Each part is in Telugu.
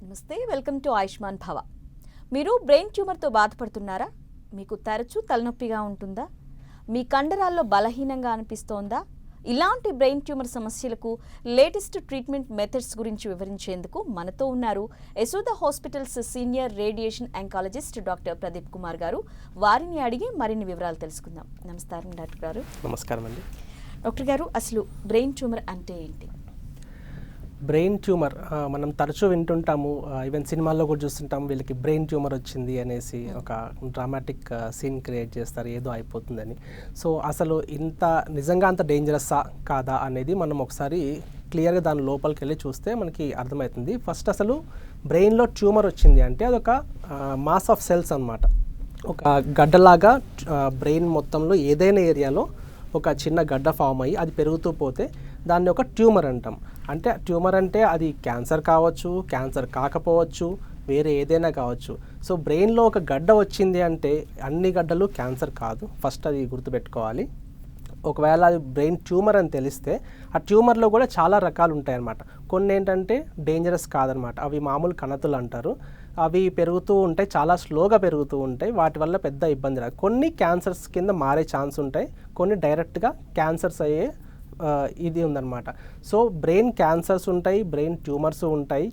నమస్తే, వెల్కమ్ టు ఆయుష్మాన్ భవ. మీరు బ్రెయిన్ ట్యూమర్తో బాధపడుతున్నారా? మీకు తరచూ తలనొప్పిగా ఉంటుందా? మీ కండరాల్లో బలహీనంగా అనిపిస్తోందా? ఇలాంటి బ్రెయిన్ ట్యూమర్ సమస్యలకు లేటెస్ట్ ట్రీట్మెంట్ మెథడ్స్ గురించి వివరించేందుకు మనతో ఉన్నారు Yashoda hospitals senior radiation oncologist doctor Pradeep Kumar గారు. వారిని అడిగి మరిన్ని వివరాలు తెలుసుకుందాం. నమస్కారం డాక్టర్ గారు. నమస్కారం అండి. డాక్టర్ గారు, అసలు బ్రెయిన్ ట్యూమర్ అంటే ఏంటి? బ్రెయిన్ ట్యూమర్ మనం తరచూ వింటుంటాము, ఈవెన్ సినిమాల్లో కూడా చూస్తుంటాము, వీళ్ళకి బ్రెయిన్ ట్యూమర్ వచ్చింది అనేసి ఒక డ్రామాటిక్ సీన్ క్రియేట్ చేస్తారు, ఏదో అయిపోతుందని. సో అసలు నిజంగా అంత డేంజరస్సా కాదా అనేది మనం ఒకసారి క్లియర్గా దాని లోపలికి వెళ్ళి చూస్తే మనకి అర్థమవుతుంది. ఫస్ట్ అసలు బ్రెయిన్లో ట్యూమర్ వచ్చింది అంటే అదొక మాస్ ఆఫ్ సెల్స్ అన్నమాట. ఒక గడ్డలాగా బ్రెయిన్ మొత్తంలో ఏదైనా ఏరియాలో ఒక చిన్న గడ్డ ఫామ్ అయ్యి అది పెరుగుతూ పోతే దాన్ని ఒక ట్యూమర్ అంటాం. అంటే ట్యూమర్ అంటే అది క్యాన్సర్ కావచ్చు, క్యాన్సర్ కాకపోవచ్చు, వేరే ఏదైనా కావచ్చు. సో బ్రెయిన్లో ఒక గడ్డ వచ్చింది అంటే అన్ని గడ్డలు క్యాన్సర్ కాదు, ఫస్ట్ అది గుర్తుపెట్టుకోవాలి. ఒకవేళ అది బ్రెయిన్ ట్యూమర్ అని తెలిస్తే ఆ ట్యూమర్లో కూడా చాలా రకాలు ఉంటాయన్నమాట. కొన్ని ఏంటంటే డేంజరస్ కాదనమాట, అవి మామూలు కణతులు అంటారు. అవి పెరుగుతూ ఉంటాయి, చాలా స్లోగా పెరుగుతూ ఉంటాయి, వాటి వల్ల పెద్ద ఇబ్బంది రాదు. కొన్ని క్యాన్సర్స్ కింద మారే ఛాన్స్ ఉంటాయి, కొన్ని డైరెక్ట్గా క్యాన్సర్స్ అయ్యే ఇది ఉందన్నమాట. సో బ్రెయిన్ క్యాన్సర్స్ ఉంటాయి, బ్రెయిన్ ట్యూమర్స్ ఉంటాయి.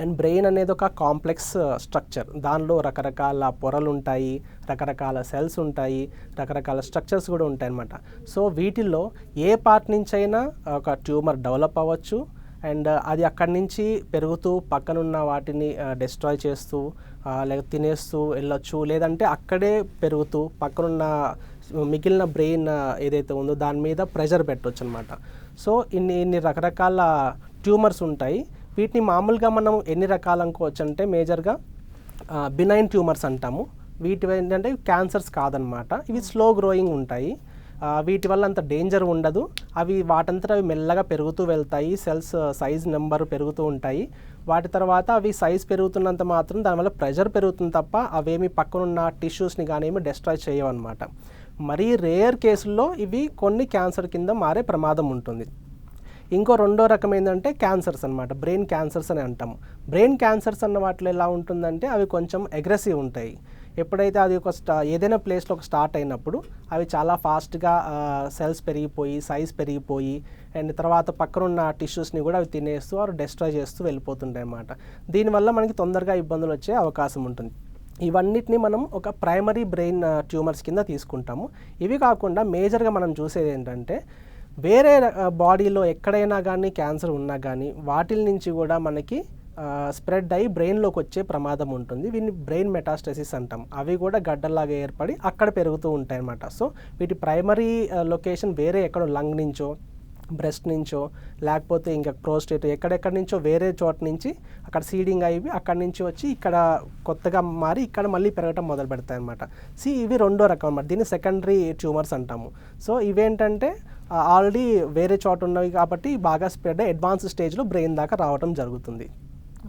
అండ్ బ్రెయిన్ అనేది ఒక కాంప్లెక్స్ స్ట్రక్చర్. దానిలో రకరకాల పొరలు ఉంటాయి, రకరకాల సెల్స్ ఉంటాయి, రకరకాల స్ట్రక్చర్స్ కూడా ఉంటాయి అన్నమాట. సో వీటిల్లో ఏ పార్ట్ నుంచి అయినా ఒక ట్యూమర్ డెవలప్ అవ్వచ్చు. అండ్ అది అక్కడి నుంచి పెరుగుతూ పక్కనున్న వాటిని డిస్ట్రాయ్ చేస్తూ లేక తినేస్తూ వెళ్ళొచ్చు. లేదంటే అక్కడే పెరుగుతూ పక్కనున్న మిగిలిన బ్రెయిన్ ఏదైతే ఉందో దాని మీద ప్రెషర్ పెట్టవచ్చు అనమాట. సో ఇన్ని రకరకాల ట్యూమర్స్ ఉంటాయి. వీటిని మామూలుగా మనం ఎన్ని రకాలు అనుకోవచ్చు అంటే మేజర్గా బినైన్ ట్యూమర్స్ అంటాము. వీటి ఏంటంటే క్యాన్సర్స్ కాదనమాట, ఇవి స్లో గ్రోయింగ్ ఉంటాయి. వీటి వల్ల అంత డేంజర్ ఉండదు. అవి వాటంతట అవి మెల్లగా పెరుగుతూ వెళ్తాయి, సెల్స్ సైజ్ నెంబర్ పెరుగుతూ ఉంటాయి. వాటి తర్వాత అవి సైజ్ పెరుగుతున్నంత మాత్రం దానివల్ల ప్రెషర్ పెరుగుతుంది తప్ప అవేమి పక్కనున్న టిష్యూస్ని కానీ ఏమి డిస్ట్రాయ్ చేయవన్నమాట. మరీ రేర్ కేసుల్లో ఇవి కొన్ని క్యాన్సర్ కింద మారే ప్రమాదం ఉంటుంది. ఇంకో రెండో రకం ఏంటంటే క్యాన్సర్స్ అనమాట, బ్రెయిన్ క్యాన్సర్స్ అని అంటాము. బ్రెయిన్ క్యాన్సర్స్ అన్న వాటిలో ఎలా ఉంటుందంటే అవి కొంచెం అగ్రెసివ్ ఉంటాయి. ఎప్పుడైతే అది ఏదైనా ప్లేస్లో స్టార్ట్ అయినప్పుడు అవి చాలా ఫాస్ట్గా సెల్స్ పెరిగిపోయి సైజ్ పెరిగిపోయి అండ్ తర్వాత పక్కనున్న టిష్యూస్ని కూడా అవి తినేస్తూ ఆర్ డిస్ట్రాయ్ చేస్తూ వెళ్ళిపోతుంటాయి అన్నమాట. దీనివల్ల మనకి తొందరగా ఇబ్బందులు వచ్చే అవకాశం ఉంటుంది. ఇవన్నిటిని మనం ఒక ప్రైమరీ బ్రెయిన్ ట్యూమర్స్ కింద తీసుకుంటాము. ఇవి కాకుండా మేజర్గా మనం చూసేది ఏంటంటే వేరే బాడీలో ఎక్కడైనా కానీ క్యాన్సర్ ఉన్నా కానీ వాటి నుంచి కూడా మనకి స్ప్రెడ్ అయ్యి బ్రెయిన్లోకి వచ్చే ప్రమాదం ఉంటుంది. వీటిని బ్రెయిన్ మెటాస్టసిస్ అంటాం. అవి కూడా గడ్డల్లాగా ఏర్పడి అక్కడ పెరుగుతూ ఉంటాయి అన్నమాట. సో వీటి ప్రైమరీ లొకేషన్ వేరే ఎక్కడో లంగ్ నుంచో, బ్రెస్ట్ నుంచో, లేకపోతే ఇంకా ప్రోస్టేట్ ఎక్కడెక్కడి నుంచో వేరే చోట నుంచి అక్కడ సీడింగ్ అయ్యి అక్కడి నుంచి వచ్చి ఇక్కడ కొత్తగా మారి ఇక్కడ మళ్ళీ పెరగటం మొదలు పెడతాయి అన్నమాట. ఇవి రెండో రకం అన్నమాట. దీన్ని సెకండరీ ట్యూమర్స్ అంటాము. సో ఇవేంటంటే ఆల్రెడీ వేరే చోట ఉన్నవి కాబట్టి బాగా స్ప్రెడ్ అడ్వాన్స్ స్టేజ్లో బ్రెయిన్ దాకా రావడం జరుగుతుంది.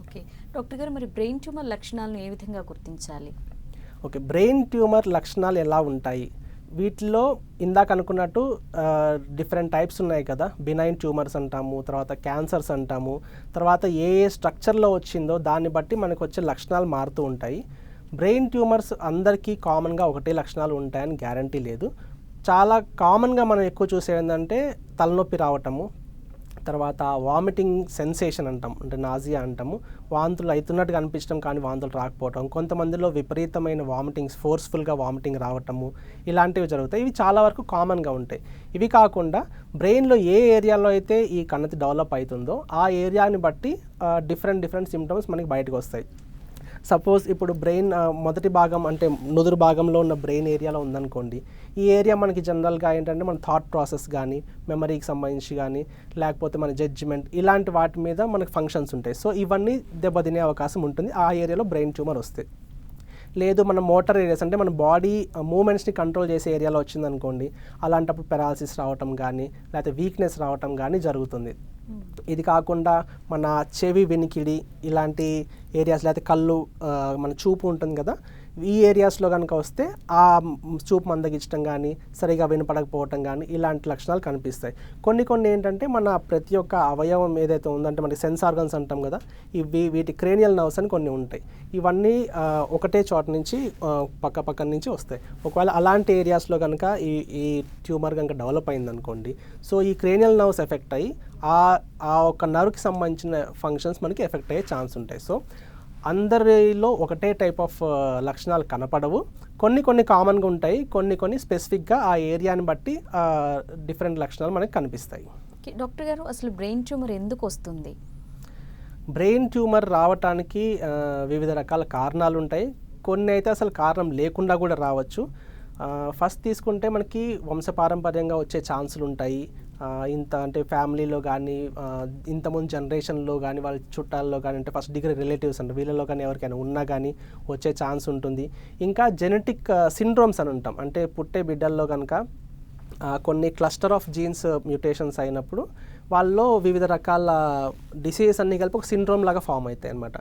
ఓకే డాక్టర్ గారు, మరి బ్రెయిన్ ట్యూమర్ లక్షణాలను ఏ విధంగా గుర్తించాలి? ఓకే, బ్రెయిన్ ట్యూమర్ లక్షణాలు ఎలా ఉంటాయి? వీటిలో ఇందాక అనుకున్నట్టు డిఫరెంట్ టైప్స్ ఉన్నాయి కదా. బినైన్ ట్యూమర్స్ అంటాము, తర్వాత క్యాన్సర్స్ అంటాము, తర్వాత ఏ స్ట్రక్చర్లో వచ్చిందో దాన్ని బట్టి మనకు వచ్చే లక్షణాలు మారుతూ ఉంటాయి. బ్రెయిన్ ట్యూమర్స్ అందరికీ కామన్గా ఒకటే లక్షణాలు ఉంటాయని గ్యారంటీ లేదు. చాలా కామన్గా మనం ఎక్కువ చూసేది ఏంటంటే తలనొప్పి రావటము, తర్వాత వామిటింగ్ సెన్సేషన్ అంటాం, అంటే నాజియా అంటాము, వాంతులు అవుతున్నట్టుగా అనిపించడం కానీ వాంతులు రాకపోవటం, కొంతమందిలో విపరీతమైన వామిటింగ్స్, ఫోర్స్ఫుల్గా వామిటింగ్ రావటము, ఇలాంటివి జరుగుతాయి. ఇవి చాలా వరకు కామన్గా ఉంటాయి. ఇవి కాకుండా బ్రెయిన్లో ఏ ఏరియాలో అయితే ఈ కణతి డెవలప్ అవుతుందో ఆ ఏరియాని బట్టి డిఫరెంట్ సిమ్టమ్స్ మనకి బయటకు వస్తాయి. సపోజ్ ఇప్పుడు బ్రెయిన్ మొదటి భాగం అంటే నుదురు భాగంలో ఉన్న బ్రెయిన్ ఏరియాలో ఉందనుకోండి, ఈ ఏరియా మనకి జనరల్గా ఏంటంటే మన థాట్ ప్రాసెస్ కానీ, మెమరీకి సంబంధించి కానీ, లేకపోతే మన జడ్జిమెంట్, ఇలాంటి వాటి మీద మనకి ఫంక్షన్స్ ఉంటాయి. సో ఇవన్నీ దెబ్బతినే అవకాశం ఉంటుంది ఆ ఏరియాలో బ్రెయిన్ ట్యూమర్ వస్తే. లేదు మన మోటార్ ఏరియాస్ అంటే మన బాడీ మూమెంట్స్ని కంట్రోల్ చేసే ఏరియాలో వచ్చిందనుకోండి, అలాంటప్పుడు పెరాలసిస్ రావటం కానీ లేకపోతే వీక్నెస్ రావటం కానీ జరుగుతుంది. ఇది కాకుండా మన చెవి, వినికిడి ఇలాంటి ఏరియాస్, లేకపోతే కళ్ళు, మన చూపు ఉంటుంది కదా, ఈ ఏరియాస్లో కనుక వస్తే ఆ చూపు మందగించడం కానీ సరిగా వినపడకపోవటం కానీ ఇలాంటి లక్షణాలు కనిపిస్తాయి. కొన్ని ఏంటంటే మన ప్రతి ఒక్క అవయవం ఏదైతే ఉందంటే మనకి సెన్స్ ఆర్గన్స్ అంటాం కదా, వీటి క్రేనియల్ నర్వ్స్ అని కొన్ని ఉంటాయి. ఇవన్నీ ఒకటే చోట నుంచి పక్క నుంచి వస్తాయి. ఒకవేళ అలాంటి ఏరియాస్లో కనుక ఈ ట్యూమర్ కనుక డెవలప్ అయిందనుకోండి, సో ఈ క్రేనియల్ నర్వ్స్ ఎఫెక్ట్ అయ్యి ఆ ఒక నర్వ్కి సంబంధించిన ఫంక్షన్స్ మనకి ఎఫెక్ట్ అయ్యే ఛాన్స్ ఉంటాయి. సో అందరిలో ఒకటే టైప్ ఆఫ్ లక్షణాలు కనపడవు. కొన్ని కామన్గా ఉంటాయి, కొన్ని స్పెసిఫిక్గా ఆ ఏరియాని బట్టి డిఫరెంట్ లక్షణాలు మనకి కనిపిస్తాయి. డాక్టర్ గారు, అసలు బ్రెయిన్ ట్యూమర్ ఎందుకు వస్తుంది? బ్రెయిన్ ట్యూమర్ రావటానికి వివిధ రకాల కారణాలు ఉంటాయి. కొన్ని అయితే అసలు కారణం లేకుండా కూడా రావచ్చు. ఫస్ట్ తీసుకుంటే మనకి వంశపారంపర్యంగా వచ్చే ఛాన్సులు ఉంటాయి. అంటే ఫ్యామిలీలో కానీ ఇంతకుముందు జనరేషన్లో కానీ వాళ్ళ చుట్టాల్లో కానీ అంటే ఫస్ట్ డిగ్రీ రిలేటివ్స్ అంటే వీళ్ళలో కానీ ఎవరికైనా ఉన్నా కానీ వచ్చే ఛాన్స్ ఉంటుంది. ఇంకా జెనెటిక్ సిండ్రోమ్స్ అని ఉంటాం, అంటే పుట్టే బిడ్డల్లో కనుక కొన్ని క్లస్టర్ ఆఫ్ జీన్స్ మ్యూటేషన్స్ అయినప్పుడు వాళ్ళలో వివిధ రకాల డిసీజెస్ అన్నీ కలిపి ఒక సిండ్రోమ్ లాగా ఫామ్ అవుతాయి అన్నమాట.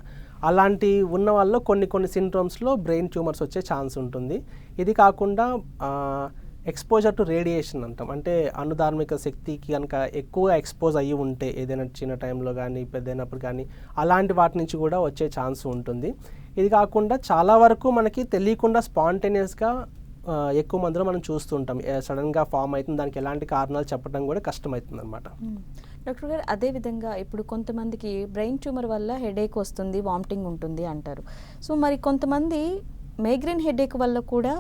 అలాంటి ఉన్న వాళ్ళలో కొన్ని సిండ్రోమ్స్లో బ్రెయిన్ ట్యూమర్స్ వచ్చే ఛాన్స్ ఉంటుంది. ఇది కాకుండా ఎక్స్పోజర్ టు రేడియేషన్ అంటాం, అంటే అణుధార్మిక శక్తికి కనుక ఎక్కువ ఎక్స్పోజ్ అయ్యి ఉంటే ఏదైనా చిన్న టైంలో కానీ పెద్దయినప్పుడు కానీ అలాంటి వాటి నుంచి కూడా వచ్చే ఛాన్స్ ఉంటుంది. ఇది కాకుండా చాలా వరకు మనకి తెలియకుండా స్పాంటేనియస్గా ఎక్కువ మందిలో మనం చూస్తుంటాం, సడన్గా ఫామ్ అవుతుంది, దానికి ఎలాంటి కారణాలు చెప్పడం కూడా కష్టమవుతుంది అనమాట. డాక్టర్ గారు, అదేవిధంగా ఇప్పుడు కొంతమందికి బ్రెయిన్ ట్యూమర్ వల్ల హెడేక్ వస్తుంది, వామిటింగ్ ఉంటుంది అంటారు. సో మరి కొంతమంది మైగ్రేన్ హెడేక్ వల్ల కూడా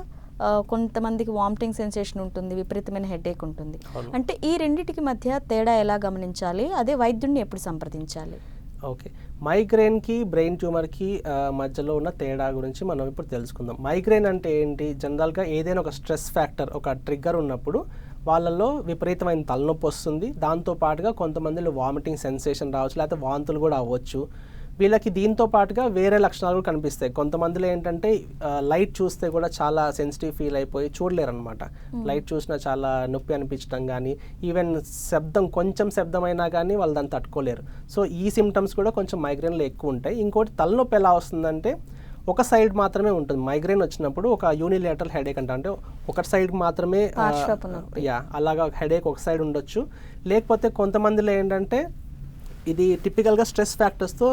కొంతమందికి వామిటింగ్ సెన్సేషన్ ఉంటుంది, విపరీతమైన హెడేక్ ఉంటుంది. అంటే ఈ రెండింటికి మధ్య తేడా ఎలా గమనించాలి? అదే వైద్యుడిని ఎప్పుడు సంప్రదించాలి? ఓకే, మైగ్రేన్కి బ్రెయిన్ ట్యూమర్కి మధ్యలో ఉన్న తేడా గురించి మనం ఇప్పుడు తెలుసుకుందాం. మైగ్రేన్ అంటే ఏంటి? జనరల్గా ఏదైనా ఒక స్ట్రెస్ ఫ్యాక్టర్, ఒక ట్రిగ్గర్ ఉన్నప్పుడు వాళ్ళల్లో విపరీతమైన తలనొప్పి వస్తుంది. దాంతోపాటుగా కొంతమందిలో వామిటింగ్ సెన్సేషన్ రావచ్చు, లేకపోతే వాంతులు కూడా అవ్వచ్చు. వీళ్ళకి దీంతో పాటుగా వేరే లక్షణాలు కూడా కనిపిస్తాయి. కొంతమందిలో ఏంటంటే లైట్ చూస్తే కూడా చాలా సెన్సిటివ్ ఫీల్ అయిపోయి చూడలేరు అనమాట. లైట్ చూసినా చాలా నొప్పి అనిపించడం కానీ, ఈవెన్ కొంచెం శబ్దం అయినా కానీ వాళ్ళు దాన్ని తట్టుకోలేరు. సో ఈ సిమ్టమ్స్ కూడా కొంచెం మైగ్రేన్లో ఎక్కువ ఉంటాయి. ఇంకోటి తలనొప్పి ఎలా వస్తుందంటే ఒక సైడ్ మాత్రమే ఉంటుంది. మైగ్రేన్ వచ్చినప్పుడు ఒక యూనిలేటరల్ హెడేక్ అంటే ఒక సైడ్ మాత్రమే అలాగా హెడేక్ ఒక సైడ్ ఉండొచ్చు. లేకపోతే కొంతమందిలో ఏంటంటే ఇది టిపికల్గా స్ట్రెస్ ఫ్యాక్టర్స్తో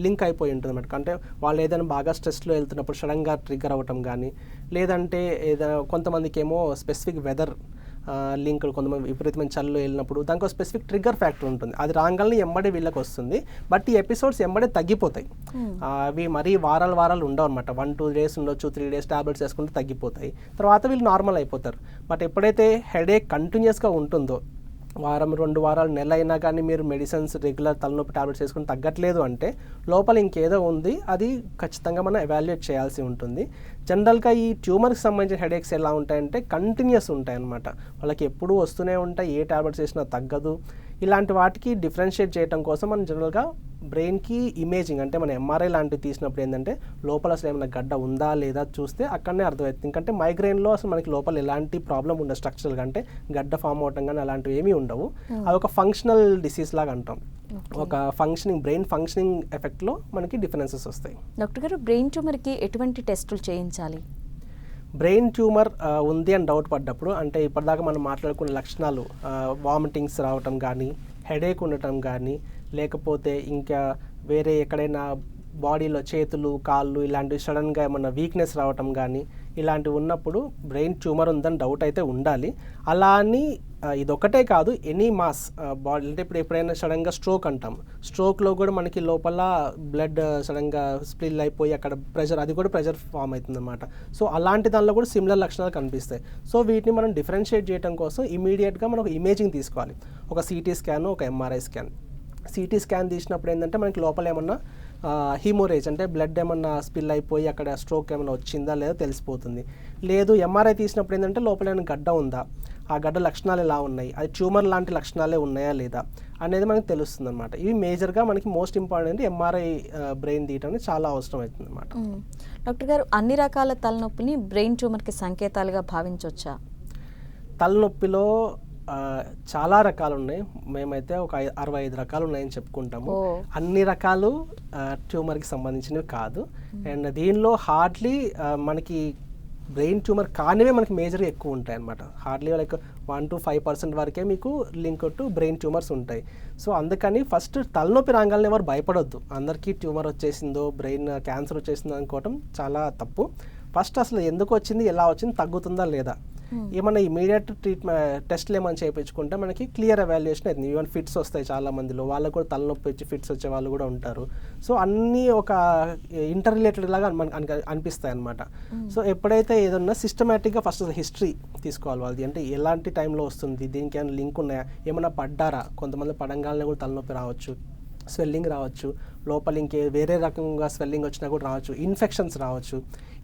లింక్ అయిపోయి ఉంటుంది అన్నమాట. అంటే వాళ్ళు ఏదైనా బాగా స్ట్రెస్లో వెళ్తున్నప్పుడు సడన్గా ట్రిగ్గర్ అవ్వటం కానీ, లేదంటే ఏదైనా కొంతమందికి ఏమో స్పెసిఫిక్ వెదర్ లింక్, కొంతమంది విపరీతమైన చల్లో వెళ్ళినప్పుడు దానికి ఒక స్పెసిఫిక్ ట్రిగ్గర్ ఫ్యాక్టర్ ఉంటుంది. అది రాగానే ఎంబడే వీళ్ళకి వస్తుంది. బట్ ఈ ఎపిసోడ్స్ ఎంబడే తగ్గిపోతాయి. అవి మరీ వారాలు ఉండవు అనమాట. 1-2 days ఉండొచ్చు, 3 days టాబ్లెట్స్ వేసుకుంటే తగ్గిపోతాయి. తర్వాత వీళ్ళు నార్మల్ అయిపోతారు. బట్ ఎప్పుడైతే హెడేక్ కంటిన్యూస్గా ఉంటుందో, వారం 2 వారాలు నెల అయినా కానీ మీరు మెడిసిన్స్ రెగ్యులర్ తలనొప్పి టాబ్లెట్స్ వేసుకుని తగ్గట్లేదు అంటే లోపల ఇంకేదో ఉంది, అది ఖచ్చితంగా మనం ఎవాల్యుయేట్ చేయాల్సి ఉంటుంది. జనరల్గా ఈ ట్యూమర్కి సంబంధించిన హెడేక్స్ ఎలా ఉంటాయంటే కంటిన్యూస్ ఉంటాయి అన్నమాట. వాళ్ళకి ఎప్పుడూ వస్తూనే ఉంటాయి, ఏ టాబ్లెట్స్ వేసినా తగ్గదు. ఇలాంటి వాటికి డిఫరెన్షియేట్ చేయడం కోసం మనం జనరల్గా బ్రెయిన్కి ఇమేజింగ్ అంటే మన ఎంఆర్ఐ లాంటివి తీసినప్పుడు ఏంటంటే లోపల అసలు ఏమైనా గడ్డ ఉందా లేదా చూస్తే అక్కడనే అర్థమవుతుంది. ఎందుకంటే మైగ్రేన్లో అసలు మనకి లోపల ఎలాంటి ప్రాబ్లం ఉండదు, స్ట్రక్చరల్గా అంటే గడ్డ ఫామ్ అవటం కానీ అలాంటివి ఏమీ ఉండవు. అది ఒక ఫంక్షనల్ డిసీజ్ లాగా అంటాం. ఒక బ్రెయిన్ ఫంక్షనింగ్ ఎఫెక్ట్లో మనకి డిఫరెన్సెస్ వస్తాయి. డాక్టర్ గారు, బ్రెయిన్ ట్యూమర్కి ఎటువంటి టెస్టులు చేయించాలి? బ్రెయిన్ ట్యూమర్ ఉంది అని డౌట్ పడ్డప్పుడు, అంటే ఇప్పటిదాకా మనం మాట్లాడుకున్న లక్షణాలు వామిటింగ్స్ రావటం కానీ, హెడేక్ ఉండటం కానీ, లేకపోతే ఇంకా వేరే ఎక్కడైనా బాడీలో చేతులు కాళ్ళు ఇలాంటివి సడన్గా ఏమన్నా వీక్నెస్ రావటం కానీ ఇలాంటివి ఉన్నప్పుడు బ్రెయిన్ ట్యూమర్ ఉందని డౌట్ అయితే ఉండాలి. అలా అని ఇదొకటే కాదు, ఎనీ మాస్ బాడీ అంటే ఇప్పుడు ఎప్పుడైనా సడన్గా స్ట్రోక్ అంటాం, స్ట్రోక్లో కూడా మనకి లోపల బ్లడ్ సడన్గా స్ప్లిల్ అయిపోయి అక్కడ ప్రెషర్, అది కూడా ప్రెషర్ ఫామ్ అవుతుంది అన్నమాట. సో అలాంటి దానిలో కూడా సిమిలర్ లక్షణాలు కనిపిస్తాయి. సో వీటిని మనం డిఫరెన్షియేట్ చేయడం కోసం ఇమీడియట్గా మనం ఒక ఇమేజింగ్ తీసుకోవాలి, ఒక సిటీ స్కాన్, ఒక ఎంఆర్ఐ స్కాన్. సిటీ స్కాన్ తీసినప్పుడు ఏంటంటే మనకి లోపల ఏమన్నా హీమోరేజ్ అంటే బ్లడ్ ఏమన్నా స్పిల్ అయిపోయి అక్కడ స్ట్రోక్ ఏమైనా వచ్చిందా లేదా తెలిసిపోతుంది. లేదు ఎంఆర్ఐ తీసినప్పుడు ఏంటంటే లోపల ఏమైనా గడ్డ ఉందా, ఆ గడ్డ లక్షణాలు ఎలా ఉన్నాయి, అది ట్యూమర్ లాంటి లక్షణాలే ఉన్నాయా లేదా అనేది మనకు తెలుస్తుంది అనమాట. ఇవి మేజర్గా మనకి మోస్ట్ ఇంపార్టెంట్ ఎంఆర్ఐ బ్రెయిన్ తీయటం అనేది చాలా అవసరం అవుతుంది అనమాట. డాక్టర్ గారు, అన్ని రకాల తలనొప్పిని బ్రెయిన్ ట్యూమర్కి సంకేతాలుగా భావించవచ్చా? తలనొప్పిలో చాలా రకాలు ఉన్నాయి. మేమైతే ఒక 65 రకాలు ఉన్నాయని చెప్పుకుంటాము. అన్ని రకాలు ట్యూమర్కి సంబంధించినవి కాదు. అండ్ దీనిలో హార్డ్లీ మనకి బ్రెయిన్ ట్యూమర్ కానివే మనకి మేజర్గా ఎక్కువ ఉంటాయి అనమాట. హార్డ్లీ లైక్ 1 to 5% వరకే మీకు లింక్ టు బ్రెయిన్ ట్యూమర్స్ ఉంటాయి. సో అందుకని ఫస్ట్ తలనొప్పి రాగాలని ఎవరు భయపడొద్దు. అందరికీ ట్యూమర్ వచ్చేసిందో బ్రెయిన్ క్యాన్సర్ వచ్చేసిందో అనుకోవటం చాలా తప్పు. ఫస్ట్ అసలు ఎందుకు వచ్చింది, ఎలా వచ్చింది, తగ్గుతుందా లేదా, ఏమన్నా ఇమీడియట్ టెస్ట్లు ఏమైనా చేయించుకుంటే మనకి క్లియర్ ఎవాల్యుయేషన్ అవుతుంది. ఈవెన్ ఫిట్స్ వస్తాయి చాలా మందిలో, వాళ్ళకు కూడా తలనొప్పి వచ్చి ఫిట్స్ వచ్చే వాళ్ళు కూడా ఉంటారు. సో అన్నీ ఒక ఇంటర్ రిలేటెడ్ లాగా అనిపిస్తాయి అనమాట. సో ఎప్పుడైతే ఏదన్నా సిస్టమేటిక్గా ఫస్ట్ హిస్టరీ తీసుకోవాలి వాళ్ళది, అంటే ఎలాంటి టైంలో వస్తుంది, దీనికి ఏమైనా లింక్ ఉన్నాయా, ఏమైనా పడ్డారా, కొంతమంది పడంగానే కూడా తలనొప్పి రావచ్చు, స్వెల్లింగ్ రావచ్చు, లోపల ఇంకే వేరే రకంగా స్వెల్లింగ్ వచ్చినా కూడా రావచ్చు, ఇన్ఫెక్షన్స్ రావచ్చు.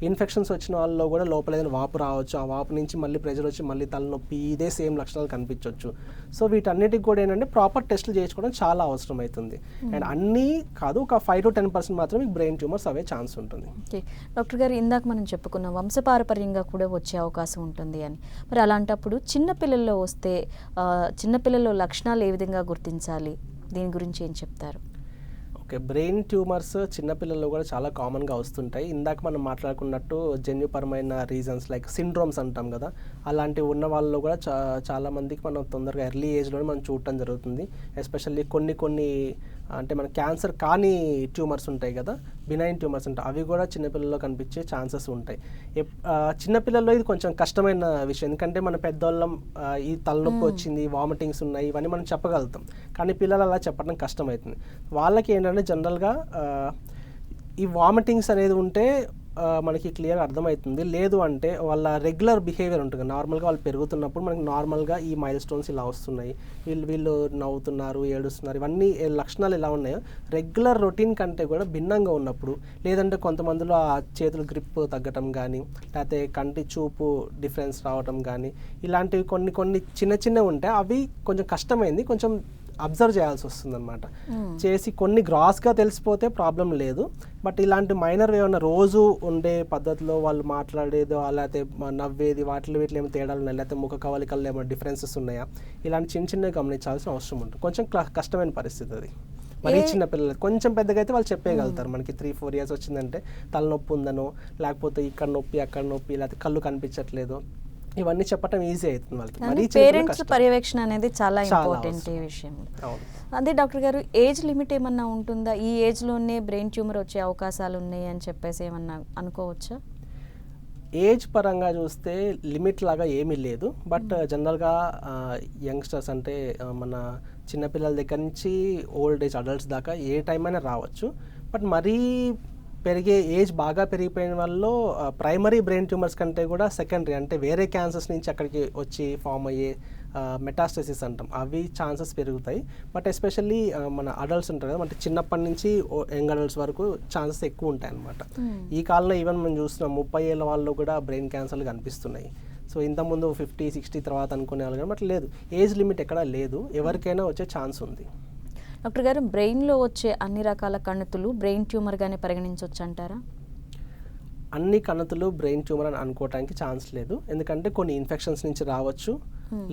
ఇన్ఫెక్షన్స్ వచ్చిన వాళ్ళలో కూడా లోపల ఏదైనా వాపు రావచ్చు, ఆ వాపు నుంచి మళ్ళీ ప్రెజర్ వచ్చి మళ్ళీ తలనొప్పి, ఇదే సేమ్ లక్షణాలు కనిపించవచ్చు. సో వీటన్నిటికి కూడా ఏంటంటే ప్రాపర్ టెస్టులు చేయించుకోవడం చాలా అవసరం అవుతుంది. అండ్ అన్నీ కాదు, ఒక 5 to 10% మాత్రమే బ్రెయిన్ ట్యూమర్స్ అవే ఛాన్స్ ఉంటుంది. ఓకే డాక్టర్ గారు, ఇందాక మనం చెప్పుకున్నాం వంశపారపర్యంగా కూడా వచ్చే అవకాశం ఉంటుంది అని. మరి అలాంటప్పుడు చిన్నపిల్లల్లో వస్తే చిన్నపిల్లల్లో లక్షణాలు ఏ విధంగా గుర్తించాలి, దీని గురించి ఏం చెప్తారు? ఓకే, బ్రెయిన్ ట్యూమర్స్ చిన్నపిల్లల్లో కూడా చాలా కామన్గా వస్తుంటాయి. ఇందాక మనం మాట్లాడుకున్నట్టు జన్యుపరమైన రీజన్స్ లైక్ సిండ్రోమ్స్ అంటాం కదా, అలాంటివి ఉన్న వాళ్ళలో కూడా చాలా మందికి మనం తొందరగా ఎర్లీ ఏజ్లోనే మనం చూడటం జరుగుతుంది. ఎస్పెషల్లీ కొన్ని అంటే మన క్యాన్సర్ కానీ ట్యూమర్స్ ఉంటాయి కదా, బినైన్ ట్యూమర్స్ ఉంటాయి, అవి కూడా చిన్నపిల్లల్లో కనిపించే ఛాన్సెస్ ఉంటాయి. చిన్నపిల్లల్లో ఇది కొంచెం కష్టమైన విషయం, ఎందుకంటే మన పెద్దవాళ్ళం ఈ తలనొప్పి వచ్చింది, వామిటింగ్స్ ఉన్నాయి, ఇవన్నీ మనం చెప్పగలుగుతాం. కానీ పిల్లలు అలా చెప్పడం కష్టమవుతుంది. వాళ్ళకి ఏంటంటే జనరల్గా ఈ వామిటింగ్స్ అనేది ఉంటే మనకి క్లియర్ అర్థమవుతుంది. లేదు అంటే వాళ్ళ రెగ్యులర్ బిహేవియర్ ఉంటుంది. నార్మల్గా వాళ్ళు పెరుగుతున్నప్పుడు మనకి నార్మల్గా ఈ మైల్ స్టోన్స్ ఇలా వస్తున్నాయి, వీళ్ళు నవ్వుతున్నారు, ఏడుస్తున్నారు, ఇవన్నీ లక్షణాలు ఎలా ఉన్నాయో రెగ్యులర్ రొటీన్ కంటే కూడా భిన్నంగా ఉన్నప్పుడు, లేదంటే కొంతమందిలో ఆ చేతుల గ్రిప్ తగ్గటం కానీ, లేకపోతే కంటి చూపు డిఫరెన్స్ రావటం కానీ, ఇలాంటివి కొన్ని చిన్నవి ఉంటాయి. అవి కొంచెం కష్టమైంది, కొంచెం అబ్జర్వ్ చేయాల్సి వస్తుంది అనమాట. చేసి కొన్ని గ్రాస్గా తెలిసిపోతే ప్రాబ్లం లేదు. బట్ ఇలాంటి మైనర్ ఏమన్నా రోజు ఉండే పద్ధతిలో వాళ్ళు మాట్లాడేదో, లేకపోతే నవ్వేది, వీటిలో ఏమైనా తేడాలు ఉన్నాయి, లేకపోతే ముఖ కవలికల్లో ఏమైనా డిఫరెన్సెస్ ఉన్నాయా, ఇలాంటి చిన్నవి గమనించాల్సిన అవసరం ఉంటుంది. కొంచెం కష్టమైన పరిస్థితి అది. మరీ చిన్న పిల్లలు, కొంచెం పెద్దగా అయితే వాళ్ళు చెప్పేయగలుగుతారు. మనకి 3-4 years వచ్చిందంటే తలనొప్పి ఉందనో, లేకపోతే ఇక్కడ నొప్పి అక్కడ నొప్పి, లేకపోతే కళ్ళు కనిపించట్లేదు, ఇవన్నీ చెప్పటం ఈజీ అవుతుంది వాళ్ళకి. పేరెంట్స్ పర్యవేక్షణ అనేది చాలా ఇంపార్టెంట్ ఈ విషయంలో. అదే డాక్టర్ గారు, ఏజ్ లిమిట్ ఏమన్నా ఉంటుందా? ఈ ఏజ్లోనే బ్రెయిన్ ట్యూమర్ వచ్చే అవకాశాలు ఉన్నాయి అని చెప్పేసి ఏమన్నా అనుకోవచ్చా? ఏజ్ పరంగా చూస్తే లిమిట్ లాగా ఏమీ లేదు. బట్ జనరల్గా యంగ్స్టర్స్ అంటే మన చిన్నపిల్లల దగ్గర నుంచి ఓల్డ్ ఏజ్ అడల్ట్స్ దాకా ఏ టైం అయినా రావచ్చు. బట్ మరీ ఏజ్ బాగా పెరిగిపోయిన వాళ్ళలో ప్రైమరీ బ్రెయిన్ ట్యూమర్స్ కంటే కూడా సెకండరీ, అంటే వేరే క్యాన్సర్స్ నుంచి అక్కడికి వచ్చి ఫామ్ అయ్యే మెటాస్టసిస్ అంటాం, అవి ఛాన్సెస్ పెరుగుతాయి. బట్ ఎస్పెషల్లీ మన అడల్ట్స్ ఉంటారు కదా, అంటే చిన్నప్పటి నుంచి యంగ్ అడల్ట్స్ వరకు ఛాన్సెస్ ఎక్కువ ఉంటాయి అన్నమాట. ఈ కాలంలో ఈవెన్ మనం చూస్తున్నాం 30 ఏళ్ళ వాళ్ళు కూడా బ్రెయిన్ క్యాన్సర్లు కనిపిస్తున్నాయి. సో ఇంతకుముందు 50-60 తర్వాత అనుకునే వాళ్ళు కానీ, బట్ లేదు, ఏజ్ లిమిట్ ఎక్కడా లేదు, ఎవరికైనా వచ్చే ఛాన్స్ ఉంది. డాక్టర్ గారు, బ్రెయిన్లో వచ్చే అన్ని రకాల కణుతులు బ్రెయిన్ ట్యూమర్గానే పరిగణించవచ్చు అంటారా? అన్ని కణుతులు బ్రెయిన్ ట్యూమర్ అని అనుకోవడానికి ఛాన్స్ లేదు. ఎందుకంటే కొన్ని ఇన్ఫెక్షన్స్ నుంచి రావచ్చు,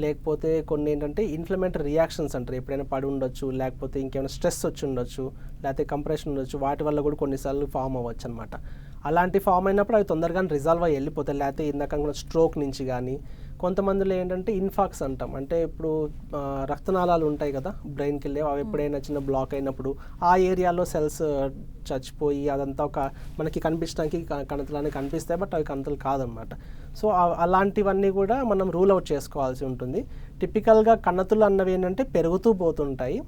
లేకపోతే కొన్ని ఏంటంటే ఇన్ఫ్లమేటరీ రియాక్షన్స్ అంటారు, ఎప్పుడైనా పడి ఉండొచ్చు, లేకపోతే ఇంకేమైనా స్ట్రెస్ వచ్చి ఉండొచ్చు, లేకపోతే కంప్రెషన్ ఉండొచ్చు, వాటి వల్ల కూడా కొన్నిసార్లు ఫామ్ అవ్వచ్చు అనమాట. అలాంటి ఫామ్ అయినప్పుడు అవి తొందరగా రిజాల్వ్ అయ్యి వెళ్ళిపోతాయి. లేకపోతే ఇందాక స్ట్రోక్ నుంచి కానీ, కొంతమందిలో ఏంటంటే ఇన్ఫాక్స్ అంటాం, అంటే ఇప్పుడు రక్తనాళాలు ఉంటాయి కదా బ్రెయిన్కి వెళ్ళే, అవి ఎప్పుడైనా చిన్న బ్లాక్ అయినప్పుడు ఆ ఏరియాలో సెల్స్ చచ్చిపోయి అదంతా ఒక మనకి కనిపించడానికి కణతులు కనిపిస్తాయి, బట్ అవి కణతులు కాదనమాట. సో అలాంటివన్నీ కూడా మనం రూల్ అవుట్ చేసుకోవాల్సి ఉంటుంది. టిపికల్గా కణతులు అన్నవి ఏంటంటే పెరుగుతూ పోతుంటాయి,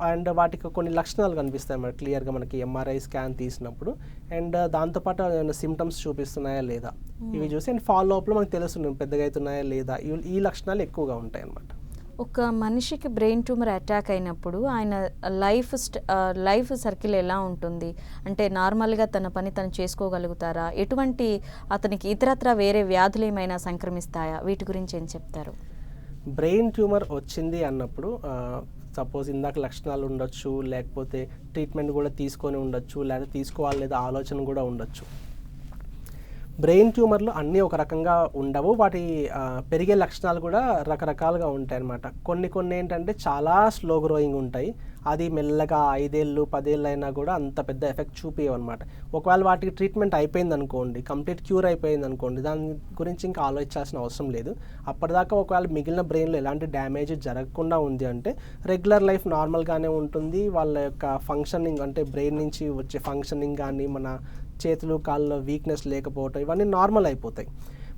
అండ్ వాటికి కొన్ని లక్షణాలు కనిపిస్తాయి మనకి క్లియర్గా మనకి ఎంఆర్ఐ స్కాన్ తీసినప్పుడు. అండ్ దాంతోపాటు ఏమైనా సిమ్టమ్స్ చూపిస్తున్నాయా లేదా ఇవి చూసి, అండ్ ఫాలో అప్లో మనకు తెలుస్తుంది పెద్దగా అవుతున్నాయా లేదా, ఈ లక్షణాలు ఎక్కువగా ఉంటాయి అన్నమాట. ఒక మనిషికి బ్రెయిన్ ట్యూమర్ అటాక్ అయినప్పుడు ఆయన లైఫ్ సర్కిల్ ఎలా ఉంటుంది? అంటే నార్మల్గా తన పని తను చేసుకోగలుగుతారా? ఎటువంటి అతనికి ఇతరత్ర వేరే వ్యాధులు ఏమైనా సంక్రమిస్తాయా? వీటి గురించి ఏం చెప్తారు? బ్రెయిన్ ట్యూమర్ వచ్చింది అన్నప్పుడు సపోజ్ ఇందాక లక్షణాలు ఉండొచ్చు, లేకపోతే ట్రీట్మెంట్ కూడా తీసుకొని ఉండొచ్చు, లేదా తీసుకోవాలి లేదా ఆలోచన కూడా ఉండొచ్చు. బ్రెయిన్ ట్యూమర్లు అన్నీ ఒక రకంగా ఉండవు, వాటి పెరిగే లక్షణాలు కూడా రకరకాలుగా ఉంటాయి అన్నమాట. కొన్ని ఏంటంటే చాలా స్లో గ్రోయింగ్ ఉంటాయి, అది మెల్లగా 5 ఏళ్ళు 10 ఏళ్ళు అయినా కూడా అంత పెద్ద ఎఫెక్ట్ చూపించవన్నమాట. ఒకవేళ వాటికి ట్రీట్మెంట్ అయిపోయింది అనుకోండి, కంప్లీట్ క్యూర్ అయిపోయింది అనుకోండి, దాని గురించి ఇంకా ఆలోచించాల్సిన అవసరం లేదు. అప్పటిదాకా ఒకవేళ మిగిలిన బ్రెయిన్లో ఎలాంటి డ్యామేజ్ జరగకుండా ఉంది అంటే రెగ్యులర్ లైఫ్ నార్మల్గానే ఉంటుంది. వాళ్ళ యొక్క ఫంక్షనింగ్ అంటే బ్రెయిన్ నుంచి వచ్చే ఫంక్షనింగ్ కానీ, మన చేతులు కాళ్ళలో వీక్నెస్ లేకపోవటం, ఇవన్నీ నార్మల్ అయిపోతాయి.